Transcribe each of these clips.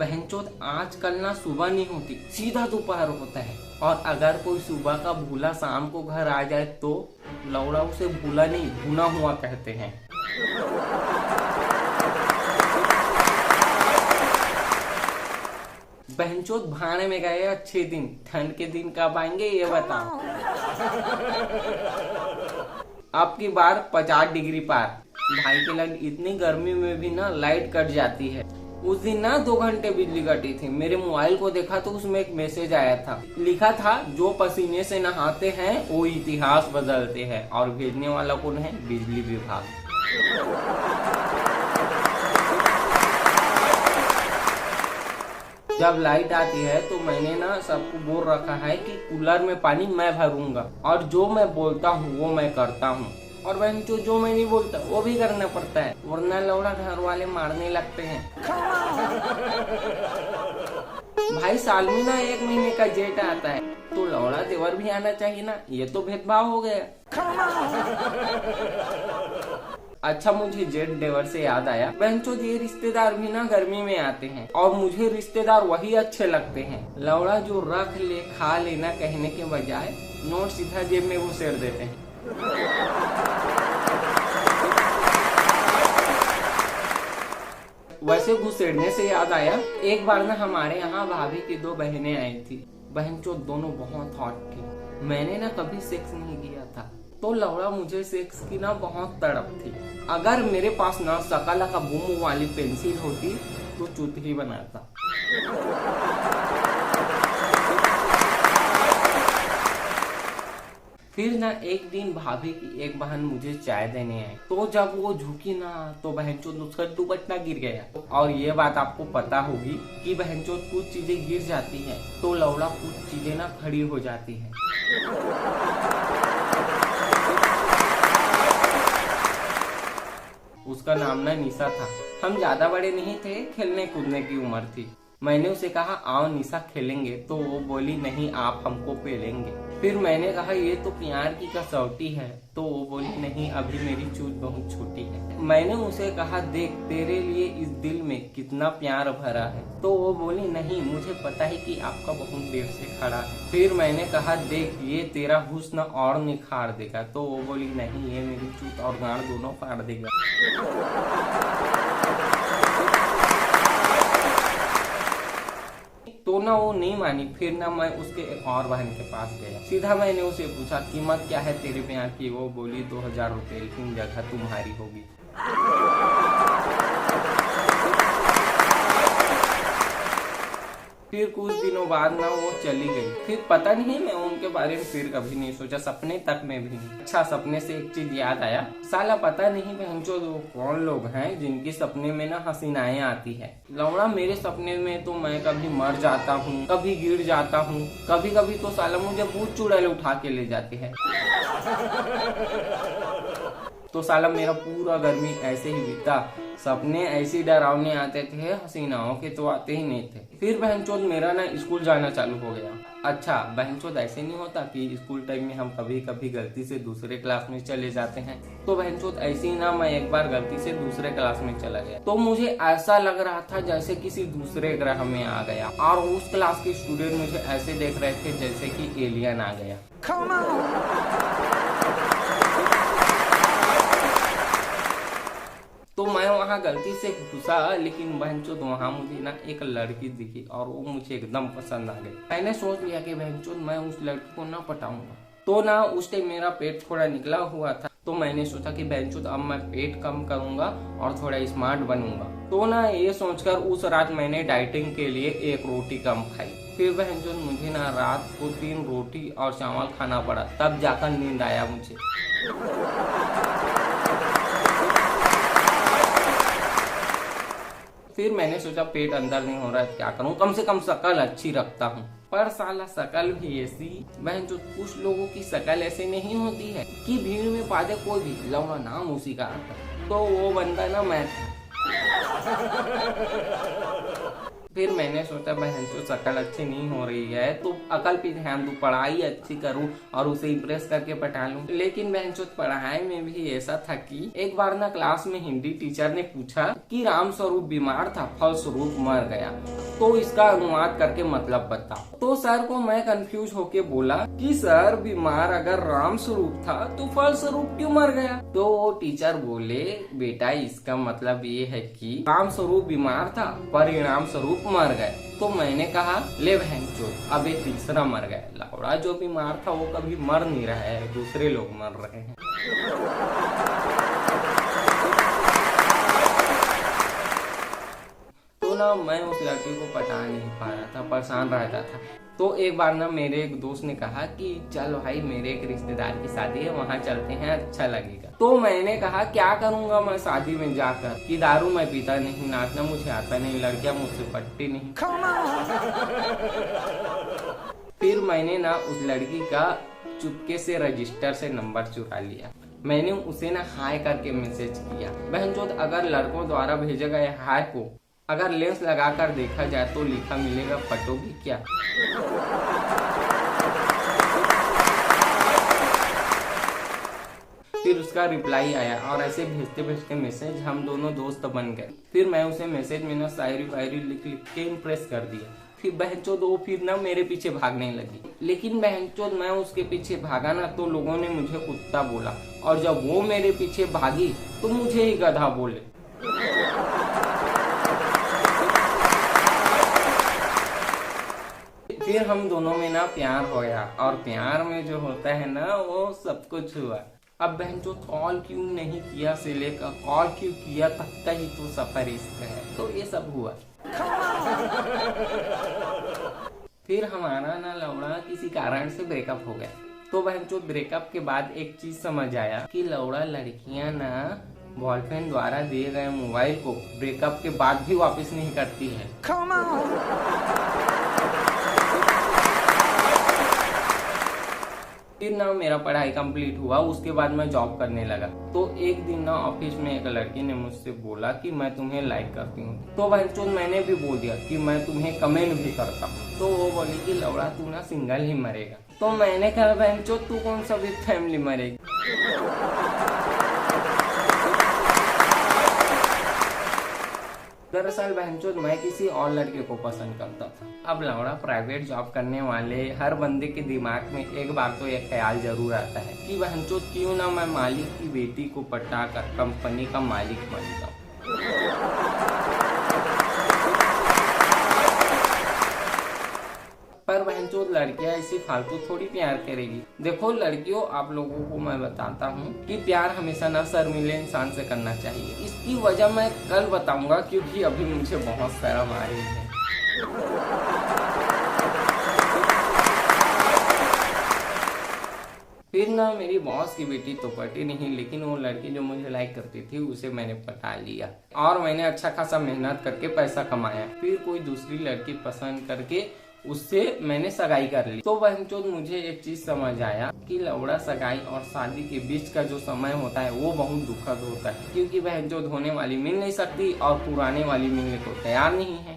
बहनचोद आजकल ना सुबह नहीं होती, सीधा दोपहर होता है। और अगर कोई सुबह का भूला शाम को घर आ जाए तो लौड़ा उसे भूला नहीं भुना हुआ कहते हैं। बहनचोद भाड़े में गए अच्छे दिन, ठंड के दिन कब आएंगे ये बताओ। अब की बार 50 डिग्री पार। भाई के लग इतनी गर्मी में भी ना लाइट कट जाती है। उस दिन ना 2 घंटे बिजली कटी थी। मेरे मोबाइल को देखा तो उसमें एक मैसेज आया था, लिखा था जो पसीने से नहाते हैं वो इतिहास बदलते हैं। और भेजने वाला कौन है? बिजली विभाग। जब लाइट आती है तो मैंने ना सबको बोल रखा है कि कूलर में पानी मैं भरूंगा, और जो मैं बोलता हूँ वो मैं करता हूँ। और बहन जो मैं नहीं बोलता वो भी करना पड़ता है, वरना लौड़ा घर वाले मारने लगते हैं। भाई साल में ना 1 महीने का जेठ आता है तो लौड़ा देवर भी आना चाहिए ना, ये तो भेदभाव हो गया। अच्छा, मुझे जेठ देवर से याद आया, बहनचोद ये रिश्तेदार भी ना गर्मी में आते हैं और मुझे रिश्तेदार वही अच्छे लगते हैं। लौड़ा जो रख ले खा लेना कहने के बजाय नोट सीधा जेब में घुसेड़ देते हैं। वैसे घुसेड़ने से याद आया, एक बार ना हमारे यहाँ भाभी की 2 बहनें आई थी। बहनचोद दोनों बहुत हॉट थी। मैंने ना कभी सेक्स नहीं किया था तो लौड़ा मुझे सेक्स की ना बहुत तड़प थी। अगर मेरे पास ना सकला का बूम वाली पेंसिल होती तो चूत ही बनाता। फिर ना एक दिन भाभी की एक बहन मुझे चाय देने आई, तो जब वो झुकी ना तो बहनचोद उसका दुपट्टा गिर गया। और ये बात आपको पता होगी कि बहनचोद कुछ चीजें गिर जाती हैं तो लौड़ा कुछ चीजें ना खड़ी हो जाती है। उसका नाम ना निशा था। हम ज्यादा बड़े नहीं थे, खेलने कूदने की उम्र थी। मैंने उसे कहा आओ निशा खेलेंगे, तो वो बोली नहीं आप हमको पेलेंगे। फिर मैंने कहा ये तो प्यार की कसौटी है, तो वो बोली नहीं अभी मेरी चूत बहुत छोटी है। मैंने उसे कहा देख तेरे लिए इस दिल में कितना प्यार भरा है, तो वो बोली नहीं मुझे पता है कि आपका बहुत देर से खड़ा है। फिर मैंने कहा देख ये तेरा हुस्न और निखार देगा, तो वो बोली नहीं ये मेरी चूत और गांड दोनों फाड़ देगा। तो ना वो नहीं मानी। फिर ना मैं उसके एक और बहन के पास गया। सीधा मैंने उसे पूछा कीमत क्या है तेरे प्यार की? वो बोली 2000 रुपए, लेकिन जगह तुम्हारी होगी। फिर कुछ दिनों बाद ना वो चली गई। फिर पता नहीं मैं उनके बारे में फिर कभी नहीं सोचा, सपने तक में भी नहीं। अच्छा, सपने से एक चीज याद आया, साला पता नहीं बहनचोद वो कौन लोग हैं जिनके सपने में ना हसीनाएं आती है। लौड़ा मेरे सपने में तो मैं कभी मर जाता हूँ, कभी गिर जाता हूँ, कभी कभी तो साला मुझे भूत चुड़ैल उठा के ले जाते हैं। तो साला मेरा पूरा गर्मी ऐसे ही बीता। सपने ऐसे डरावने आते थे, हसीनाओं के तो आते ही नहीं थे। फिर बहनचोद मेरा ना स्कूल जाना चालू हो गया। अच्छा, बहनचोद ऐसे नहीं होता कि स्कूल टाइम में हम कभी कभी गलती से दूसरे क्लास में चले जाते हैं, तो बहनचोद ऐसे ही ना मैं एक बार गलती से दूसरे क्लास में चला गया। तो मुझे ऐसा लग रहा था जैसे किसी दूसरे ग्रह में आ गया, और उस क्लास के स्टूडेंट मुझे ऐसे देख रहे थे जैसे कि एलियन आ गया। तो मैं वहाँ गलती से घुसा, लेकिन बहनचोद वहाँ मुझे ना एक लड़की दिखी और वो मुझे एकदम पसंद आ गई। मैंने सोच लिया कि बहनचोद मैं उस लड़की को ना पटाऊंगा। तो ना उस टाइम मेरा पेट थोड़ा निकला हुआ था, तो मैंने सोचा कि बहनचोद अब मैं पेट कम करूंगा और थोड़ा स्मार्ट बनूंगा। तो ना ये सोचकर उस रात मैंने डाइटिंग के लिए 1 रोटी कम खाई। फिर बहनचोद मुझे ना रात को 3 रोटी और चावल खाना पड़ा, तब जाकर नींद आया मुझे। फिर मैंने सोचा पेट अंदर नहीं हो रहा है, क्या करूं, कम से कम शक्ल अच्छी रखता हूं। पर साला शक्ल भी ऐसी, बहन जो कुछ लोगों की शक्ल ऐसे नहीं होती है कि भीड़ में पा दे कोई भी लौड़ा नाम उसी का आता। तो वो बंदा ना मैं था। फिर मैंने सोचा बहन जो शक्ल अच्छी नहीं हो रही है तो अकल पे ध्यान दूं, पढ़ाई अच्छी करूं और उसे इम्प्रेस करके पढ़ा लूं। लेकिन बहन जो पढ़ाई में भी ऐसा था कि एक बार ना क्लास में हिंदी टीचर ने पूछा कि राम स्वरूप बीमार था, फलस्वरूप मर गया। तो इसका अनुवाद करके मतलब बताओ। तो सर को मैं कंफ्यूज होके बोला कि सर बीमार अगर राम स्वरूप था तो फल स्वरूप क्यों मर गया। तो वो टीचर बोले बेटा इसका मतलब ये है कि राम स्वरूप बीमार था परिणाम स्वरूप मर गए। तो मैंने कहा ले बहनचोद अब एक तीसरा मर गया। लौड़ा जो बीमार था वो कभी मर नहीं रहा है, दूसरे लोग मर रहे हैं। तो ना मैं उस लड़की को पटा नहीं पा रहा था, परेशान रहता था। तो एक बार ना मेरे एक दोस्त ने कहा कि चल भाई मेरे एक रिश्तेदार की शादी है वहाँ चलते हैं अच्छा लगेगा। तो मैंने कहा क्या करूंगा मैं शादी में जाकर कि दारू मैं पीता नहीं, नाचना मुझे आता नहीं, लड़कियां मुझसे पटती नहीं। फिर मैंने ना उस लड़की का चुपके से रजिस्टर से नंबर चुरा लिया। मैंने उसे ना हाय करके मैसेज किया। बहनचोद अगर लड़कों द्वारा भेजे गए हाय को अगर लेंस लगाकर देखा जाए तो लिखा मिलेगा पटोगी क्या। फिर उसका रिप्लाई आया और ऐसे भेजते भेजते मैसेज हम दोनों दोस्त बन गए। फिर मैं उसे मैसेज में ना शायरी वायरी लिख लिख के इम्प्रेस कर दिया। फिर बहनचोद वो फिर ना मेरे पीछे भागने लगी। लेकिन बहनचोद मैं उसके पीछे भागा ना तो लोगों ने मुझे कुत्ता बोला, और जब वो मेरे पीछे भागी तो मुझे ही गधा बोले। फिर हम दोनों में ना प्यार हो गया, और प्यार में जो होता है ना वो सब कुछ हुआ। अब बहनचोद कॉल क्यों नहीं किया से लेकर कॉल क्यों किया तब तक ही तो सफर इसका है। तो ये सब हुआ। फिर हमारा ना लौड़ा किसी कारण से ब्रेकअप हो गया। तो बहनचोद ब्रेकअप के बाद एक चीज समझ आया कि लौड़ा लड़कियां ना बॉयफ्रेंड द्वारा दिए गए मोबाइल को ब्रेकअप के बाद भी वापस नहीं करती है। फिर ना मेरा पढ़ाई कंप्लीट हुआ, उसके बाद मैं जॉब करने लगा। तो एक दिन ना ऑफिस में एक लड़की ने मुझसे बोला कि मैं तुम्हें लाइक करती हूँ। तो बहनचोद मैंने भी बोल दिया कि मैं तुम्हें कमेंट भी करता हूँ। तो वो बोली कि लौड़ा तू ना सिंगल ही मरेगा। तो मैंने कहा बहनचोद तू कौन सा विद फैमिली मरेगी। दरअसल बहनचोद मैं किसी और लड़के को पसंद करता था। अब लौड़ा प्राइवेट जॉब करने वाले हर बंदे के दिमाग में एक बार तो यह ख्याल जरूर आता है कि बहनचोद क्यों ना मैं मालिक की बेटी को पटाकर कंपनी का मालिक बन जाऊं। पर बहनचोद लड़कियां ऐसी फालतू थोड़ी प्यार करेगी। देखो लड़कियों आप लोगों को मैं बताता हूँ कि प्यार हमेशा ना शर्मीले इंसान से करना चाहिए। इसकी वजह मैं कल बताऊंगा क्योंकि अभी मुझे बहुत शर्म आ रही है। फिर ना मेरी बॉस की बेटी तो पटी नहीं, लेकिन वो लड़की जो मुझे लाइक करती थी उसे मैंने पटा लिया और मैंने अच्छा खासा मेहनत करके पैसा कमाया। फिर कोई दूसरी लड़की पसंद करके उससे मैंने सगाई कर ली। तो बहनचोद मुझे एक चीज समझ आया कि लौड़ा सगाई और शादी के बीच का जो समय होता है वो बहुत दुखद होता है, क्योंकि बहनचोद होने वाली मिल नहीं सकती और पुराने वाली मिलने को तैयार नहीं है।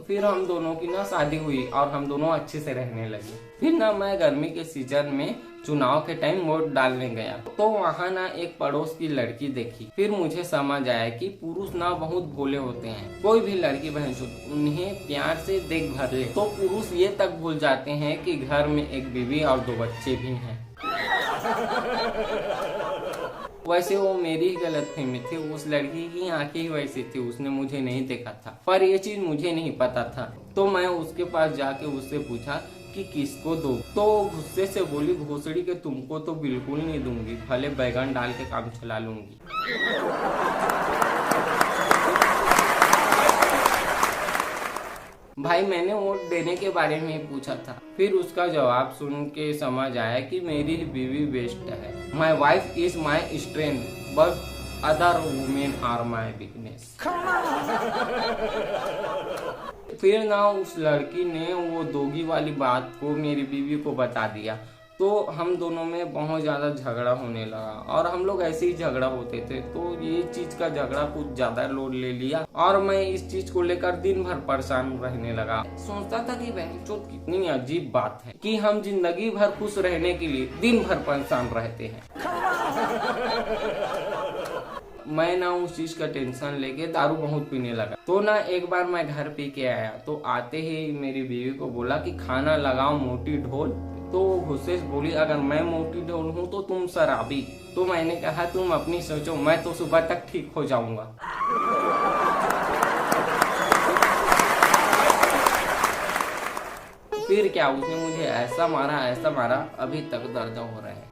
फिर हम दोनों की ना शादी हुई और हम दोनों अच्छे से रहने लगे। फिर ना मैं गर्मी के सीजन में चुनाव के टाइम वोट डालने गया तो वहाँ ना एक पड़ोस की लड़की देखी। फिर मुझे समझ आया कि पुरुष ना बहुत भोले होते हैं। कोई भी लड़की बहनचोद उन्हें प्यार से देख भर ले तो पुरुष ये तक भूल जाते हैं कि घर में एक बीवी और 2 बच्चे भी हैं। वैसे वो मेरी ही गलतफहमी थी, उस लड़की की आंखें ही वैसी थी, उसने मुझे नहीं देखा था। पर ये चीज मुझे नहीं पता था। तो मैं उसके पास जाके उससे पूछा कि किसको दो। तो गुस्से से बोली घोसड़ी के तुमको तो बिल्कुल नहीं दूंगी, भले बैगन डाल के काम चला लूंगी। भाई मैंने वोट देने के बारे में पूछा था। फिर उसका जवाब सुन के समझ आया कि मेरी बीवी बेस्ट है। My wife is my strength but other women are my weakness. फिर ना उस लड़की ने वो दोगी वाली बात को मेरी बीवी को बता दिया। तो हम दोनों में बहुत ज्यादा झगड़ा होने लगा और हम लोग ऐसे ही झगड़ा होते थे। तो ये चीज का झगड़ा कुछ ज्यादा लोड ले लिया और मैं इस चीज को लेकर दिन भर परेशान रहने लगा। सोचता था कि बहनचोद कितनी अजीब बात है कि हम जिंदगी भर खुश रहने के लिए दिन भर परेशान रहते हैं। मैं ना उस चीज का टेंशन लेके दारू बहुत पीने लगा। तो ना एक बार मैं घर पी के आया, तो आते ही मेरी बीवी को बोला कि खाना लगाओ मोटी ढोल। तो वो गुस्से से बोली, अगर मैं मोटी ढोल हूँ तो तुम शराबी। तो मैंने कहा तुम अपनी सोचो, मैं तो सुबह तक ठीक हो जाऊंगा। फिर क्या, उसने मुझे ऐसा मारा, अभी तक दर्द हो रहा है।